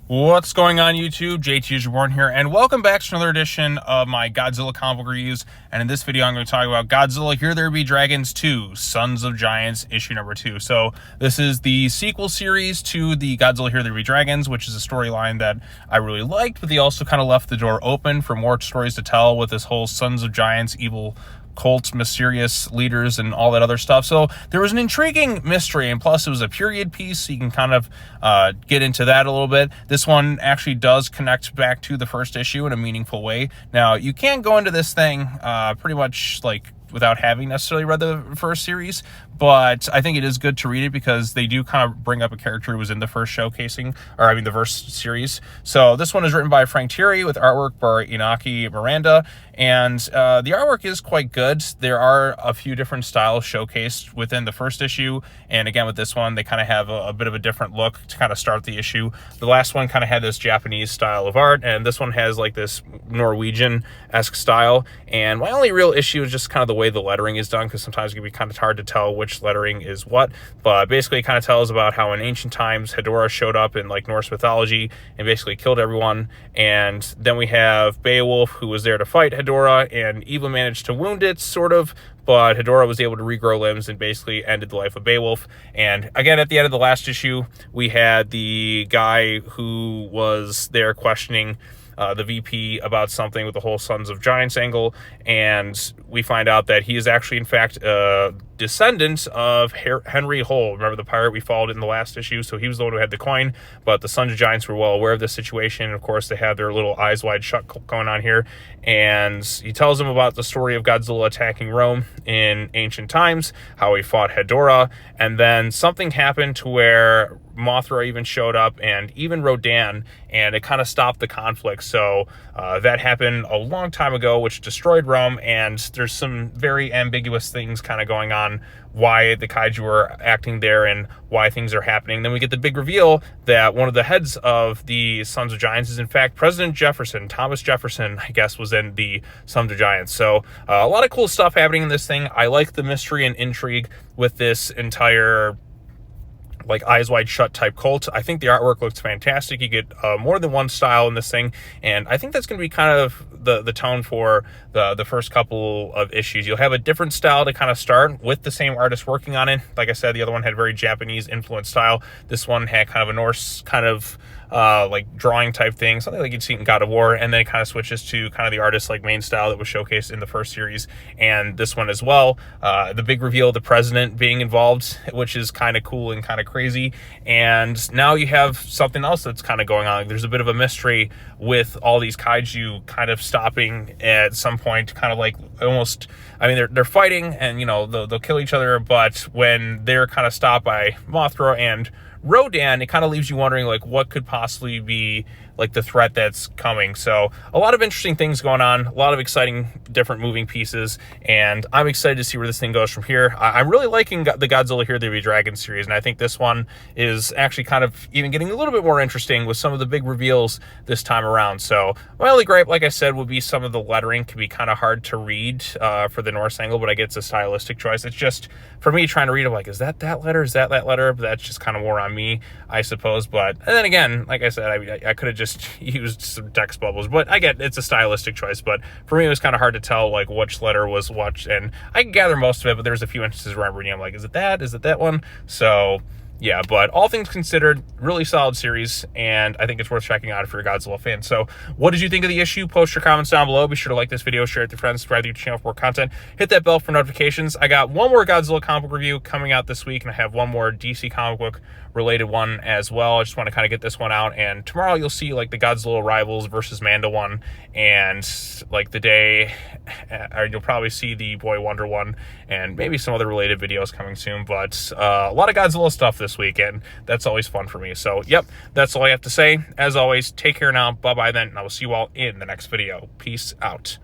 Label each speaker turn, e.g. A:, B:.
A: What's going on, YouTube? JT is Reborn here, and welcome back to another edition of my Godzilla comic book reviews. And in this video, I'm going to talk about Godzilla Here There Be Dragons 2, Sons of Giants, issue number 2. So this is the sequel series to the Godzilla Here There Be Dragons, which is a storyline that I really liked, but they also kind of left the door open for more stories to tell with this whole Sons of Giants, evil cult, mysterious leaders, and all that other stuff. So there was an intriguing mystery, and plus it was a period piece, so you can kind of get into that a little bit. This one actually does connect back to the first issue in a meaningful way. Now, you can't go into this thing pretty much like without having necessarily read the first series, but I think it is good to read it because they do kind of bring up a character who was in the first the first series. So this one is written by Frank Thierry with artwork by Inaki Miranda, and the artwork is quite good. There are a few different styles showcased within the first issue, and again with this one, they kind of have a bit of a different look to kind of start the issue. The last one kind of had this Japanese style of art, and this one has like this Norwegian-esque style, and my only real issue is just kind of the way the lettering is done, because sometimes it can be kind of hard to tell which lettering is what. But basically it kind of tells about how in ancient times Hedorah showed up in like Norse mythology and basically killed everyone, and then we have Beowulf, who was there to fight Hedorah, and Eva managed to wound it sort of, but Hedorah was able to regrow limbs and basically ended the life of Beowulf. And again, at the end of the last issue, we had the guy who was there questioning the VP about something with the whole Sons of Giants angle, and we find out that he is actually, in fact, a descendant of Henry Hull. Remember the pirate we followed in the last issue? So he was the one who had the coin, but the Sons of Giants were well aware of this situation. And of course, they have their little eyes wide shut going on here, and he tells them about the story of Godzilla attacking Rome in ancient times, how he fought Hedorah, and then something happened to where Mothra even showed up, and even Rodan, and it kind of stopped the conflict. So that happened a long time ago, which destroyed Rome, and there's some very ambiguous things kind of going on why the kaiju are acting there and why things are happening. Then we get the big reveal that one of the heads of the Sons of Giants is in fact President Jefferson. Thomas Jefferson, I guess, was in the Sons of Giants. So a lot of cool stuff happening in this thing. I like the mystery and intrigue with this entire like eyes wide shut type cult. I think the artwork looks fantastic. You get more than one style in this thing, and I think that's going to be kind of the tone for the first couple of issues. You'll have a different style to kind of start with the same artist working on it. Like I said, the other one had very Japanese influenced style. This one had kind of a Norse kind of like drawing type thing, something like you'd see in God of War, and then it kind of switches to kind of the artist like main style that was showcased in the first series and this one as well. The big reveal of the president being involved, which is kind of cool and kind of crazy, and now you have something else that's kind of going on. There's a bit of a mystery with all these kaiju kind of stopping at some point, kind of like almost, I mean, they're fighting, and you know they'll kill each other, but when they're kind of stopped by Mothra and Rodan, it kind of leaves you wondering like what could possibly be like the threat that's coming. So a lot of interesting things going on, a lot of exciting different moving pieces, and I'm excited to see where this thing goes from here. I'm really liking the Godzilla Here There Be Dragons series, and I think this one is actually kind of even getting a little bit more interesting with some of the big reveals this time around. So my only gripe, like I said, would be some of the lettering can be kind of hard to read for the Norse angle, but I guess it's a stylistic choice. It's just for me trying to read it, like, is that letter? Is that letter? But that's just kind of more on me, I suppose. But and then again, like I said, I could have just used some text bubbles, but I get it's a stylistic choice. But for me, it was kind of hard to tell like which letter was what, and I can gather most of it, but there's a few instances where I'm reading, I'm like, is it that one? So yeah, but all things considered, really solid series, and I think it's worth checking out if you're a Godzilla fan. So what did you think of the issue? Post your comments down below. Be sure to like this video, share it with your friends, subscribe to your channel for more content, hit that bell for notifications. I got one more Godzilla comic book review coming out this week, and I have one more DC comic book related one as well. I just want to kind of get this one out, and tomorrow you'll see like the Godzilla Rivals versus Manda one, and like the day, or you'll probably see the Boy Wonder one, and maybe some other related videos coming soon. But a lot of Godzilla stuff this week, and that's always fun for me. So yep, that's all I have to say. As always, take care now, bye bye then, and I will see you all in the next video. Peace out.